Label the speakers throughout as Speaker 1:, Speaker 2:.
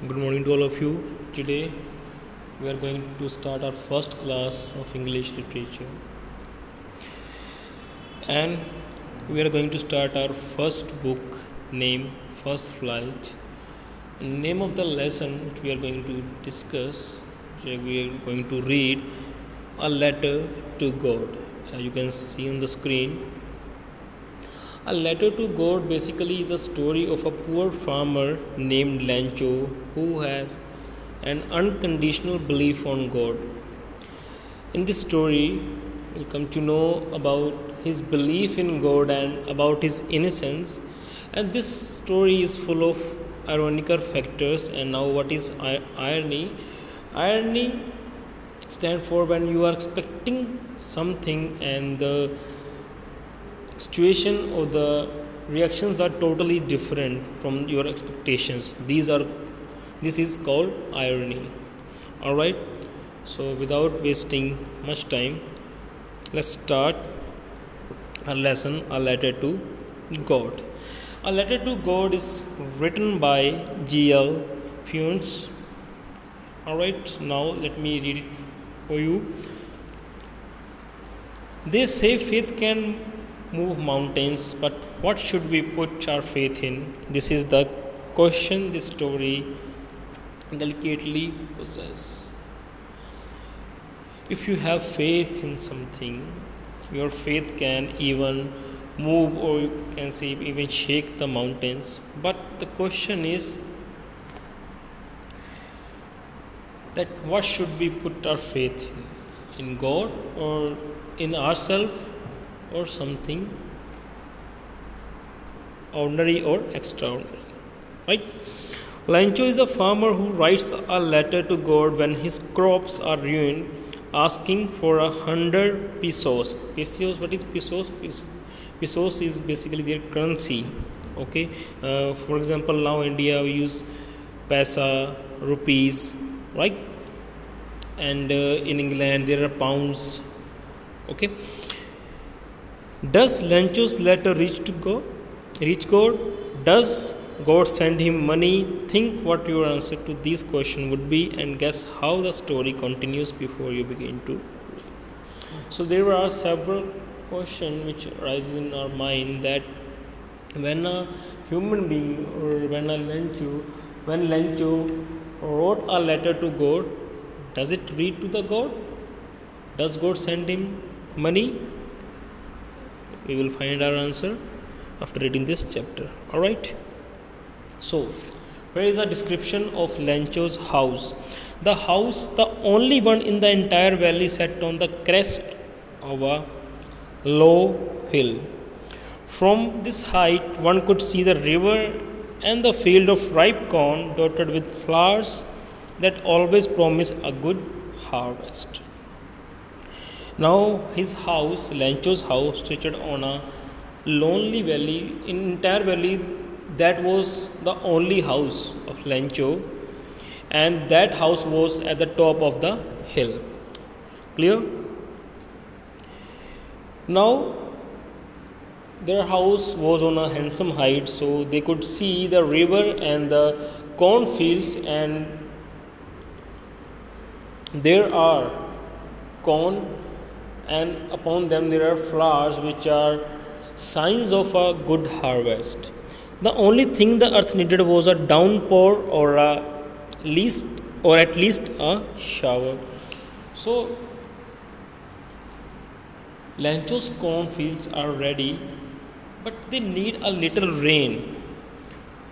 Speaker 1: Good morning to all of you. Today we are going to start our first class of English literature, and we are going to start our first book named First Flight. And name of the lesson which we are going to discuss, which we are going to read, a letter to God. As you can see on the screen, a letter to God basically is a story of a poor farmer named Lancho who has an unconditional belief on God. In this story, we'll come to know about his belief in God and about his innocence. And this story is full of ironical factors. And now, what is irony? Irony stands for when you are expecting something and the situation or the reactions are totally different from your expectations. This is called irony. All right, so without wasting much time, let's start a lesson, a letter to God. A letter to God is written by G.L. Funes. All right, now let me read it for you. They say faith can move mountains, but what should we put our faith in? This is the question this story delicately possesses. If you have faith in something, your faith can even move, or you can say even shake the mountains. But the question is that what should we put our faith in God or in ourselves, or something ordinary or extraordinary, right? Lancho is a farmer who writes a letter to God when his crops are ruined, asking for 100 pesos. Pesos, what is pesos? Pesos is basically their currency. Okay, for example, now India we use paisa, rupees, right? And in England there are pounds. Okay. Does Lancho's letter reach God? Does God send him money? Think what your answer to this question would be and guess how the story continues before you begin to read. So there are several questions which arise in our mind, that when a human being or when Lancho wrote a letter to God, does it read to the God? Does God send him money? We will find our answer after reading this chapter. Alright. So, where is the description of Lancho's house? The house, the only one in the entire valley, set on the crest of a low hill. From this height, one could see the river and the field of ripe corn dotted with flowers that always promise a good harvest. Now his house, Lancho's house, situated on a lonely valley. In entire valley, that was the only house of Lancho, and that house was at the top of the hill. Clear? Now their house was on a handsome height, so they could see the river and the cornfields, and there are corn, and upon them there are flowers which are signs of a good harvest. The only thing the earth needed was a downpour or at least a shower. So Lancho's cornfields are ready, but they need a little rain.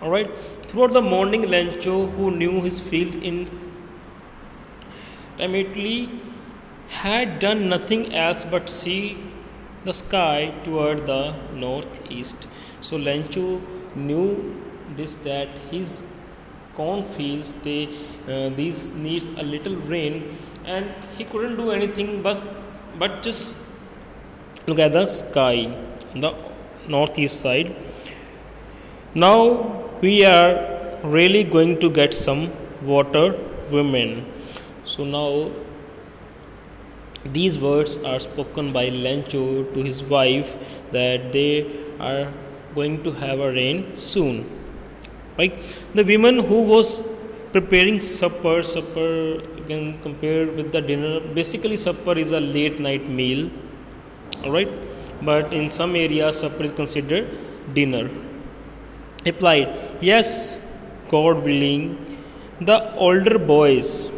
Speaker 1: Alright. Throughout the morning, Lancho, who knew his field intimately, had done nothing else but see the sky toward the northeast. So Lancho knew this, that his cornfields these needs a little rain, and he couldn't do anything but just look at the sky on the northeast side. Now we are really going to get some water, women. So now these words are spoken by Lancho to his wife, that they are going to have a rain soon. Right? The woman who was preparing supper. Supper you can compare with the dinner. Basically, supper is a late night meal. Alright, but in some areas, supper is considered dinner. Replied, yes, God willing. The older boys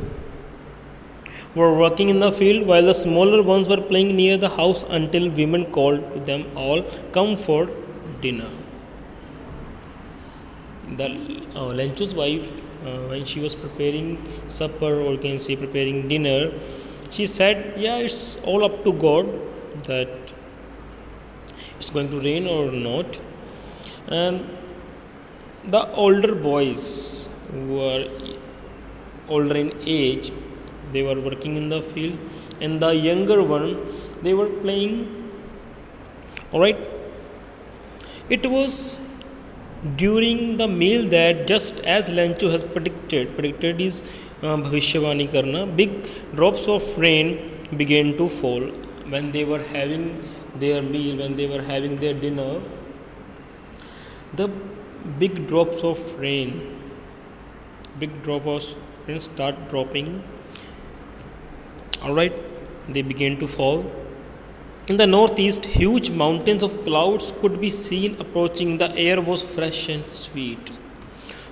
Speaker 1: were working in the field while the smaller ones were playing near the house until women called to them all, come for dinner. The Lencho's wife, when she was preparing supper, or you can say preparing dinner, she said, yeah, it's all up to God that it's going to rain or not. And the older boys who are older in age, they were working in the field, and the younger one, they were playing. Alright, it was during the meal that, just as Lencho has predicted is bhavishyavani karna, big drops of rain began to fall. When they were having their meal, when they were having their dinner, the big drops of rain start dropping. Alright, they began to fall. In the northeast, huge mountains of clouds could be seen approaching. The air was fresh and sweet.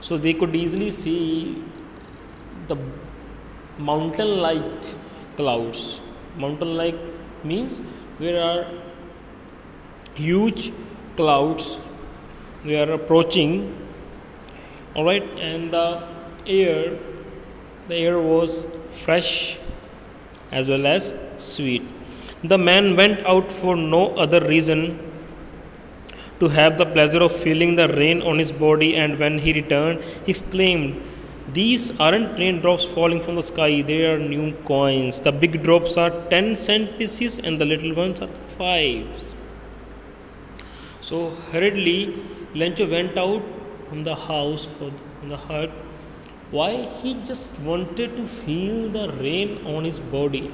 Speaker 1: So they could easily see the mountain-like clouds. Mountain-like means there are huge clouds. They are approaching. Alright, and the air was fresh as well as sweet. The man went out for no other reason to have the pleasure of feeling the rain on his body, and when he returned, he exclaimed, these aren't raindrops falling from the sky, they are new coins. The big drops are 10-cent pieces and the little ones are 5s. So hurriedly, Lencho went out from the house, from the hut. Why? He just wanted to feel the rain on his body.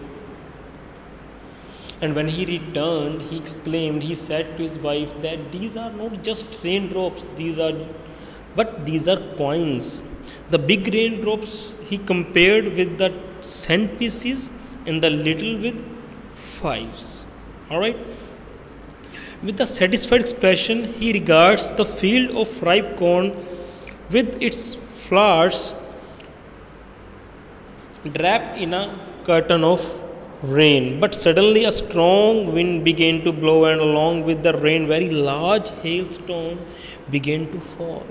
Speaker 1: And when he returned, he exclaimed, he said to his wife that these are not just raindrops, these are coins. The big raindrops he compared with the cent pieces, and the little with 5s. Alright? With a satisfied expression, he regards the field of ripe corn with its flowers draped in a curtain of rain. But suddenly a strong wind began to blow, and along with the rain, very large hailstones began to fall.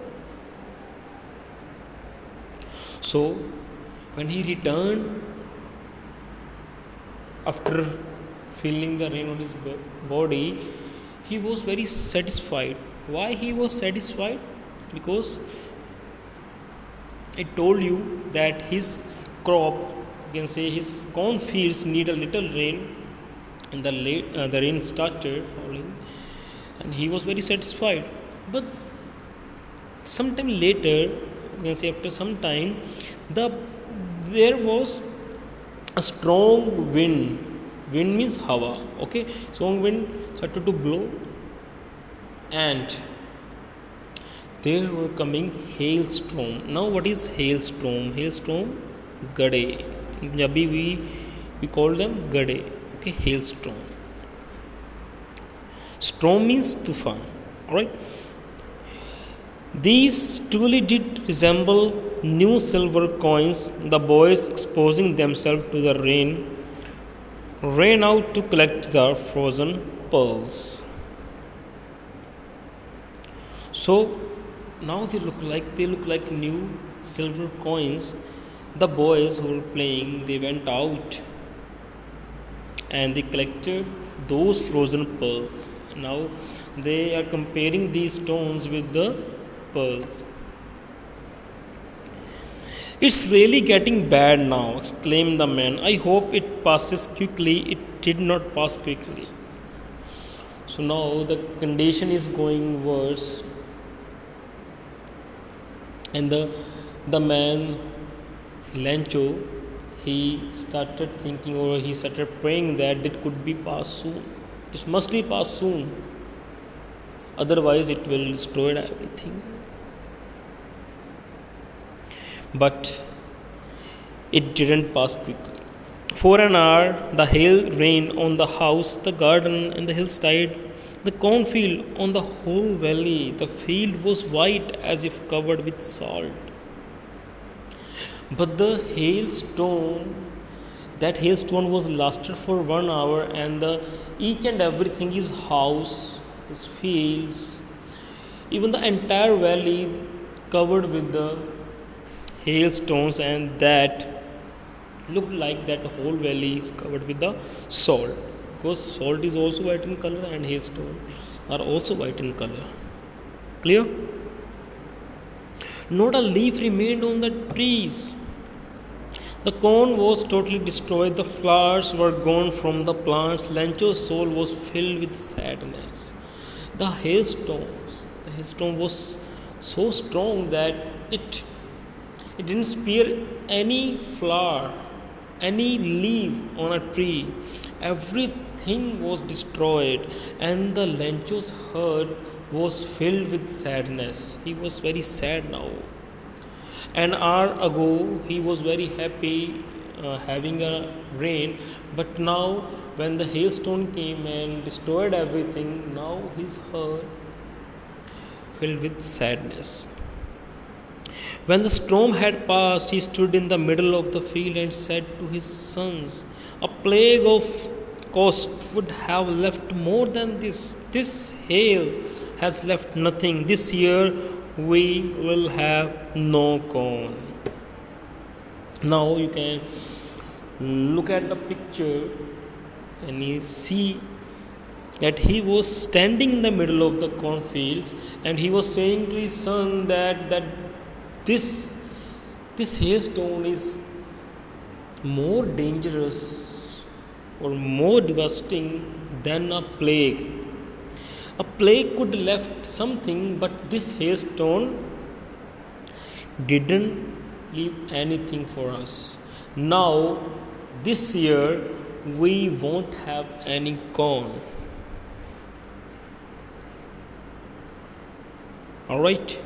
Speaker 1: So, when he returned, after feeling the rain on his body, he was very satisfied. Why he was satisfied? Because I told you that his crop, you can say his corn fields, need a little rain, and the rain started falling, and he was very satisfied. But sometime later, you can say after some time, there was a strong wind. Wind means hawa. Okay, strong wind started to blow, and there were coming hailstorm. Now, what is hailstorm? Hailstorm, gade. In Punjabi we call them gade. Okay, hailstorm. Storm means tufan. Alright. These truly did resemble new silver coins. The boys, exposing themselves to the rain, ran out to collect the frozen pearls. So now they look like new silver coins. The boys who were playing, they went out and they collected those frozen pearls. Now they are comparing these stones with the pearls. It's really getting bad now, exclaimed the man. I hope it passes quickly. It did not pass quickly. So now the condition is going worse. And the man, Lencho, he started thinking, or he started praying that it could be passed soon. It must be passed soon. Otherwise it will destroy everything. But It didn't pass quickly. For an hour, the hail rained on the house, the garden, and the hillside, the cornfield, on the whole valley. The field was white as if covered with salt. But the hailstone was lasted for 1 hour, and each and everything, his house, his fields, even the entire valley covered with the hailstones, and that looked like that the whole valley is covered with the salt, because salt is also white in color and hailstones are also white in color. Clear? Not a leaf remained on the trees. The corn was totally destroyed. The flowers were gone from the plants. Lencho's soul was filled with sadness. The hailstone was so strong that it didn't spare any flower, any leaf on a tree. Everything was destroyed, and the Lencho's heart was filled with sadness. He was very sad now. An hour ago, he was very happy having a rain, but now when the hailstone came and destroyed everything, now his heart filled with sadness. When the storm had passed, he stood in the middle of the field and said to his sons, "A plague of cost would have left more than this. This hail has left nothing. This year we will have no corn." Now you can look at the picture and you see that he was standing in the middle of the cornfields, and he was saying to his son that this hailstone is more dangerous or more devastating than a plague. A plague could have left something, but this hailstone didn't leave anything for us. Now, this year, we won't have any corn. Alright?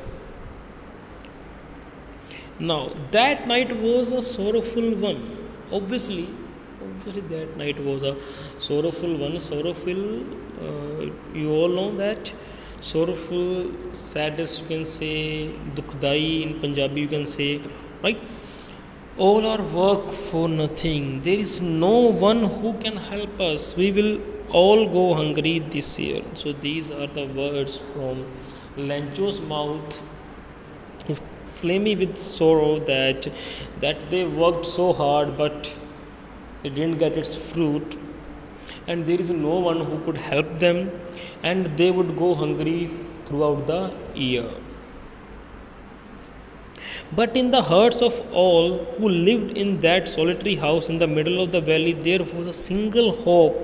Speaker 1: Now, that night was a sorrowful one. Obviously that night was a sorrowful one. You all know that sorrowful, saddest, you can say dukhdai in Punjabi, you can say, right? All our work for nothing. There is no one who can help us. We will all go hungry this year. So these are the words from Lencho's mouth. He's exclaiming with sorrow that they worked so hard, but they didn't get its fruit, and there is no one who could help them, and they would go hungry throughout the year. But in the hearts of all who lived in that solitary house in the middle of the valley, there was a single hope: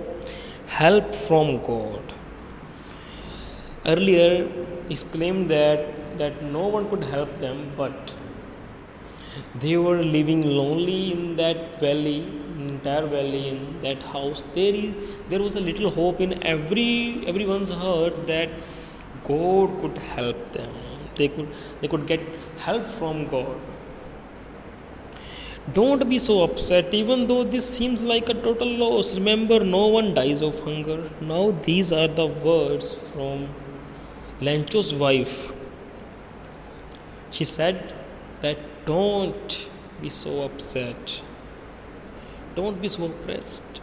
Speaker 1: help from God. Earlier, he claimed that no one could help them, but they were living lonely in that valley, entire valley, in that house. There was a little hope in everyone's heart that God could help them. They could get help from God. Don't be so upset, even though this seems like a total loss. Remember, no one dies of hunger. Now these are the words from Lencho's wife. She said that don't be so upset. Don't be so oppressed.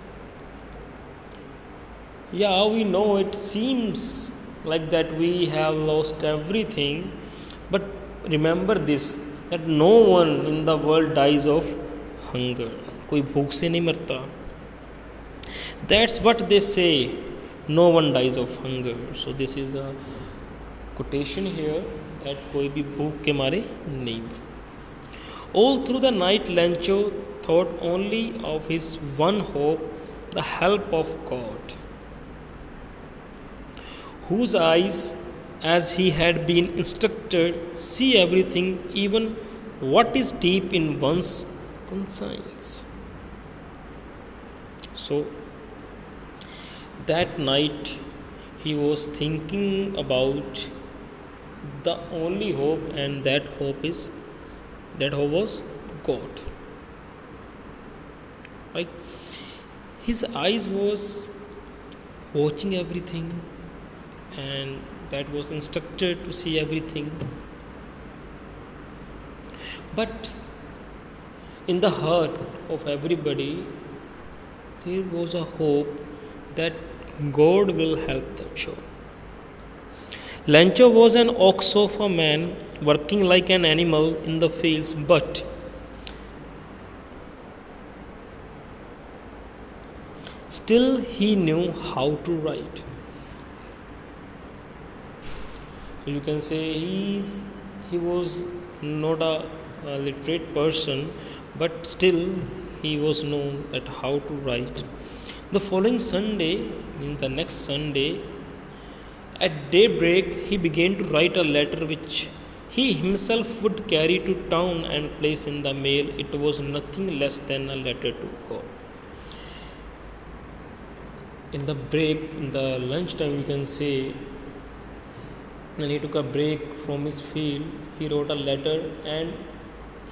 Speaker 1: Yeah, we know it seems like that we have lost everything, but remember this, that no one in the world dies of hunger. कोई भूख से नहीं मरता. That's what they say. No one dies of hunger. So this is a quotation here, that कोई भी भूख के मारे नहीं. All through the night, Lencho thought only of his one hope, the help of God, whose eyes, as he had been instructed, see everything, even what is deep in one's conscience. So, that night he was thinking about the only hope, and that hope was God. right? His eyes was watching everything, and that was instructed to see everything. But in the heart of everybody, there was a hope that God will help them, sure. Lancho was an ox of a man working like an animal in the fields, but still he knew how to write. So you can say he was not a literate person, but still he was known that how to write. The following Sunday, means the next Sunday, at daybreak, he began to write a letter which he himself would carry to town and place in the mail. It was nothing less than a letter to God. In the break, in the lunchtime, you can say, when he took a break from his field, he wrote a letter and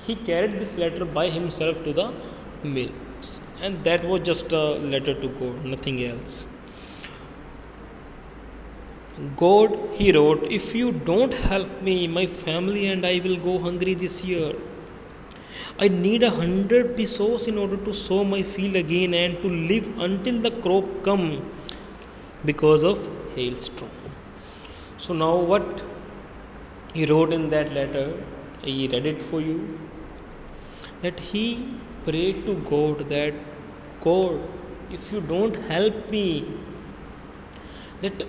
Speaker 1: he carried this letter by himself to the mail. And that was just a letter to God, nothing else. God, he wrote, if you don't help me, my family and I will go hungry this year. I need 100 pesos in order to sow my field again and to live until the crop come because of hailstorm. So now what he wrote in that letter, I read it for you, that he prayed to God that, God, if you don't help me, that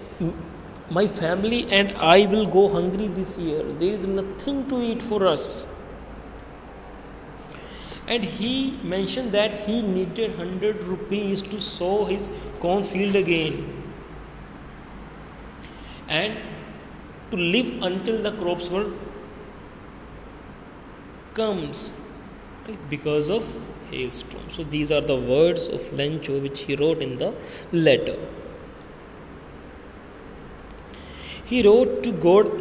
Speaker 1: my family and I will go hungry this year. There is nothing to eat for us. And he mentioned that he needed 100 rupees to sow his cornfield again and to live until the crops were comes, right, because of hailstorm. So these are the words of Lancho which he wrote in the letter. He wrote to God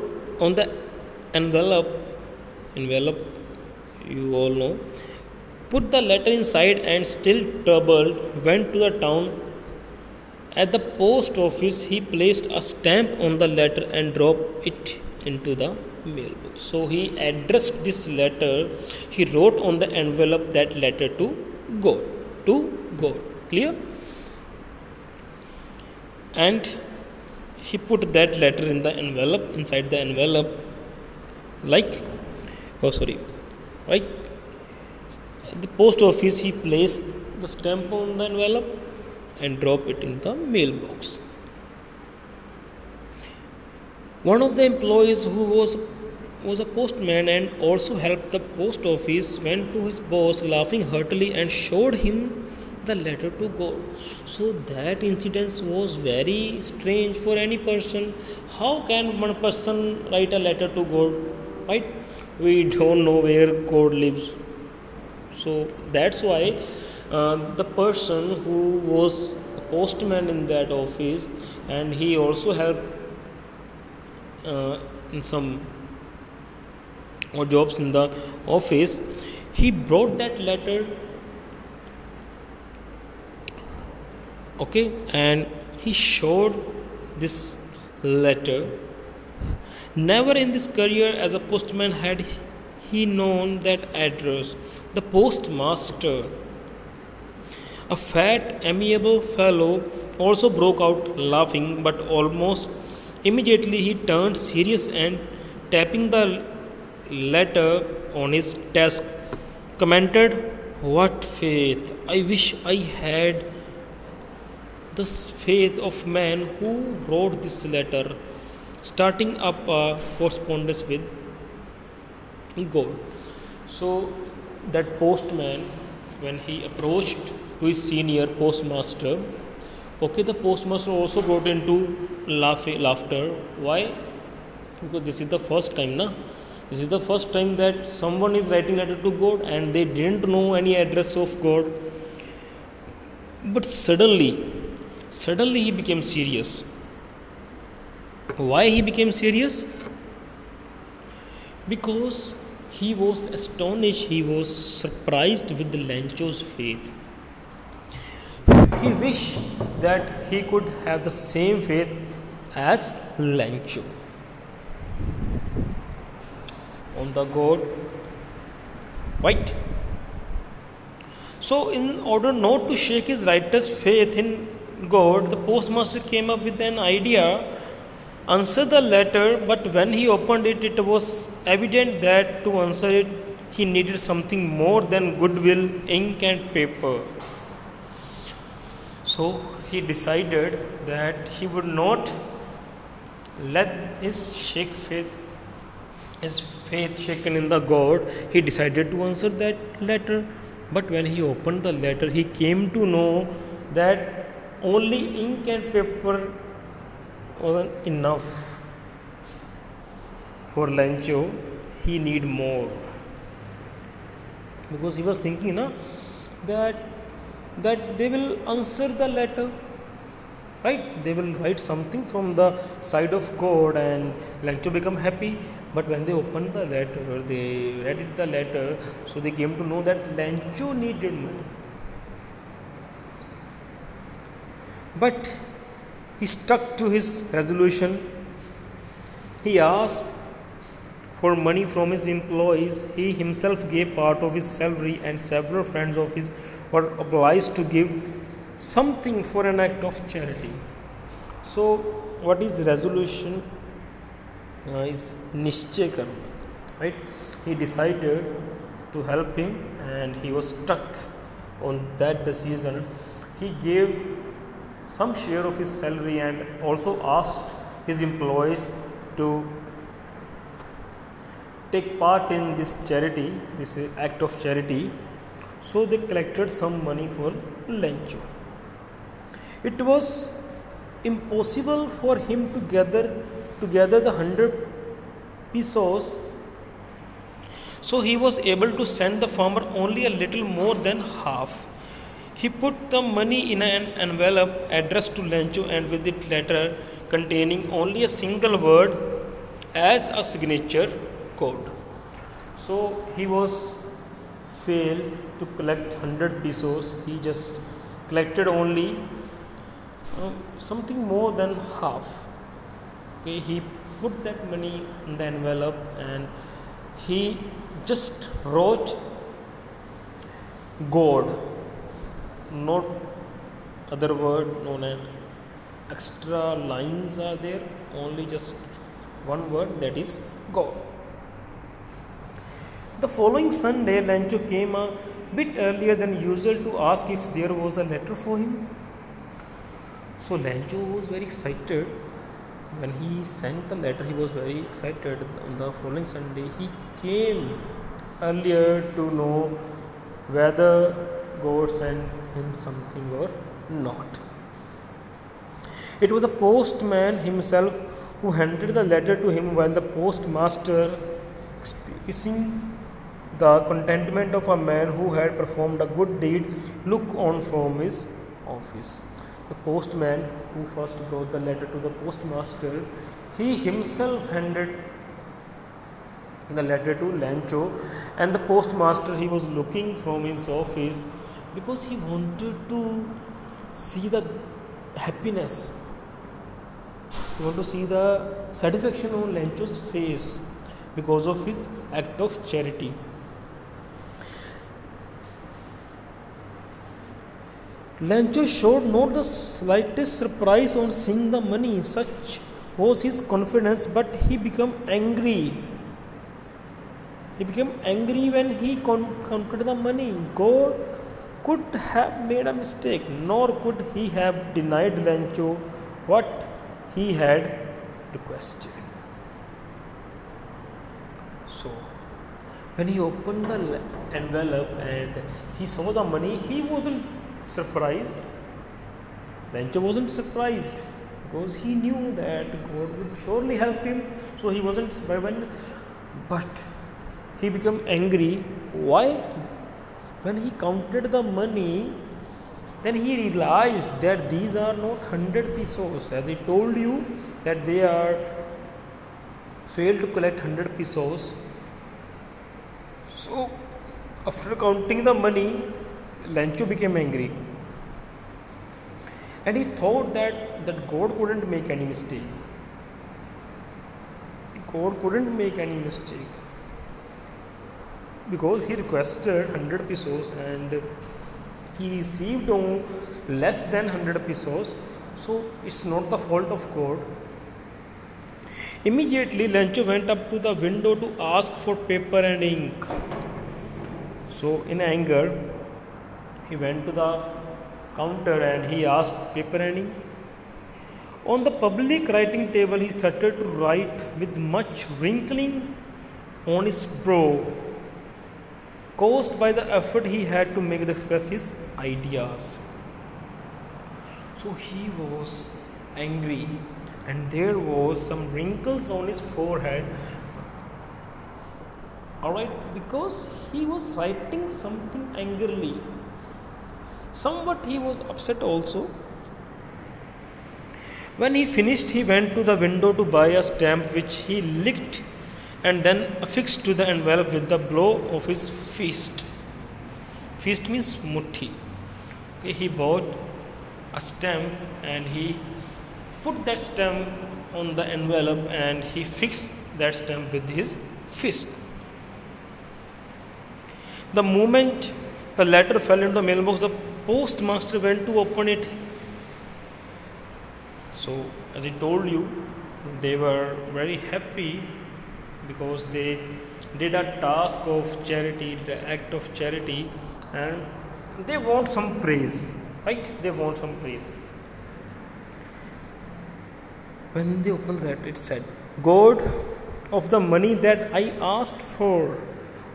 Speaker 1: on the envelope, you all know, put the letter inside, and still troubled, went to the town. At the post office, he placed a stamp on the letter and dropped it into the mailbox. So he addressed this letter, he wrote on the envelope that letter to God. Clear? And he put that letter in the envelope, inside the envelope, right? At the post office, he placed the stamp on the envelope and dropped it in the mailbox. One of the employees who was a postman and also helped the post office went to his boss laughing heartily and showed him the letter to God. So that incident was very strange for any person. How can one person write a letter to God? Right? We don't know where God lives. So that's why the person who was a postman in that office, and he also helped in some jobs in the office, he brought that letter, okay, and he showed this letter. Never in this career as a postman had he known that address. The postmaster, a fat, amiable fellow, also broke out laughing, but almost immediately he turned serious and, tapping the letter on his desk, commented, "What faith! I wish I had the faith of man who wrote this letter, starting up a correspondence with God." So that postman, when he approached to his senior postmaster, okay, the postmaster also got into laughter. Why? Because this is the first time, na? This is the first time that someone is writing letter to God and they didn't know any address of God. But suddenly he became serious. Why he became serious? Because he was astonished, he was surprised with the Lancho's faith. he wished that he could have the same faith as Lancho on the God. Right? So, in order not to shake his writer's faith in God, the postmaster came up with an idea, answer the letter, but when he opened it, it was evident that to answer it, he needed something more than goodwill, ink, and paper. So, he decided that he would not let his faith shaken in the God. He decided to answer that letter. But when he opened the letter, he came to know that only ink and paper wasn't enough for Lancho. He need more, because he was thinking that they will answer the letter, right? They will write something from the side of God and Lancho become happy. But when they opened the letter, they read it the letter, so they came to know that Lancho needed money. But he stuck to his resolution. He asked for money from his employees. He himself gave part of his salary, and several friends of his were obliged to give something for an act of charity. So, what is resolution? Is Nishchay karna, right? He decided to help him, and he was stuck on that decision. He gave some share of his salary and also asked his employees to take part in this charity, this act of charity. So they collected some money for Lancho. It was impossible for him to gather the 100 pesos, so he was able to send the farmer only a little more than half. He put the money in an envelope addressed to Lancho, and with it letter containing only a single word as a signature code. So he was failed to collect 100 pesos. He just collected only something more than half. Okay, he put that money in the envelope and he just wrote God, not other word, no extra lines are there, only just one word, that is God. The following Sunday, Lancho came a bit earlier than usual to ask if there was a letter for him. So Lancho was very excited. When he sent the letter, he was very excited. On the following Sunday, he came earlier to know whether God sent him something or not. It was the postman himself who handed the letter to him, while the postmaster, expressing the contentment of a man who had performed a good deed, looked on from his office. The postman who first brought the letter to the postmaster, he himself handed the letter to Lancho, and the postmaster, he was looking from his office because he wanted to see the happiness. He wanted to see the satisfaction on Lancho's face because of his act of charity. Lancho showed not the slightest surprise on seeing the money. Such was his confidence, but he became angry. He became angry when he counted the money. God could have made a mistake, nor could he have denied Lancho what he had requested. So, when he opened the envelope and he saw the money, he wasn't surprised. Lancho wasn't surprised because he knew that God would surely help him. So he wasn't surprised, but he became angry. Why? When he counted the money, then he realized that these are not 100 pesos. As I told you that they are failed to collect 100 pesos. So after counting the money, Lancho became angry. and he thought that God couldn't make any mistake. God couldn't make any mistake because he requested 100 pesos and he received on less than 100 pesos, so it's not the fault of God. Immediately Lencho went up to the window to ask for paper and ink. So in anger he went to the counter and he asked paper and ink. On the public writing table he started to write with much wrinkling on his brow, caused by the effort he had to make to express his ideas. So he was angry and there was some wrinkles on his forehead. Alright, because he was writing something angrily. Somewhat he was upset also. When he finished, he went to the window to buy a stamp which he licked and then affixed to the envelope with the blow of his fist. Fist means muthi. Okay, he bought a stamp and he put that stamp on the envelope and he fixed that stamp with his fist. The moment the letter fell into the mailbox, the postmaster went to open it. So, as I told you, they were very happy because they did a task of charity, the act of charity, and they want some praise, right? They want some praise. When they opened that, it said, God, of the money that I asked for,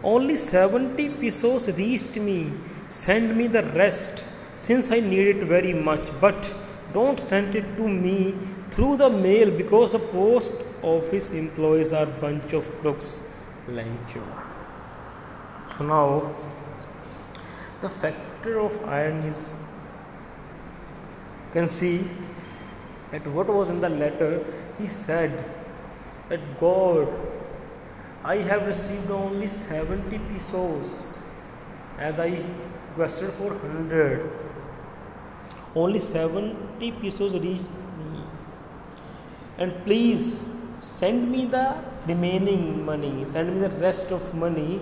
Speaker 1: only 70 pesos reached me. Send me the rest, since I need it very much. But don't send it to me through the mail because the post office employees are bunch of crooks. Lencho. So now, the factor of iron is, you can see that what was in the letter. He said that God, I have received only 70 pesos as I requested for 100. Only 70 pesos reached me. And please send me the remaining money, send me the rest of money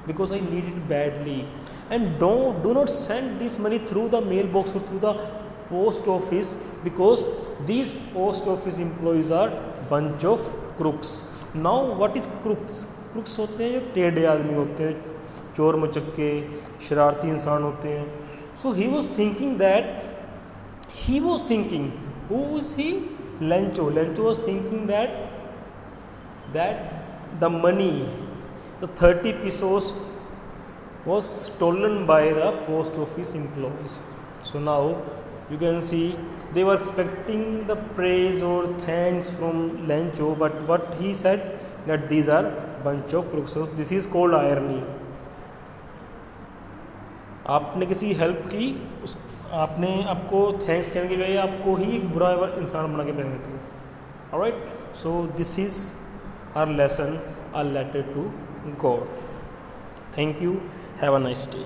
Speaker 1: because I need it badly. And do not send this money through the mailbox or through the post office because these post office employees are bunch of crooks. Now what is crooks? Crooks होते हैं जो टेढ़े आदमी होते हैं, चोर मचक्के, शरारती इंसान होते हैं. So he was thinking who is he? Lencho. Lencho was thinking that the money, the 30 pesos was stolen by the post office employees. So now you can see they were expecting the praise or thanks from Lencho, but what he said that these are bunch of crooks. So this is called irony. आपने किसी help की, आपने आपको thanks कहने के बजाय आपको ही एक बुरा इंसान बना के भेज दिया. Alright, so this is our lesson, a letter to God. Thank you. Have a nice day.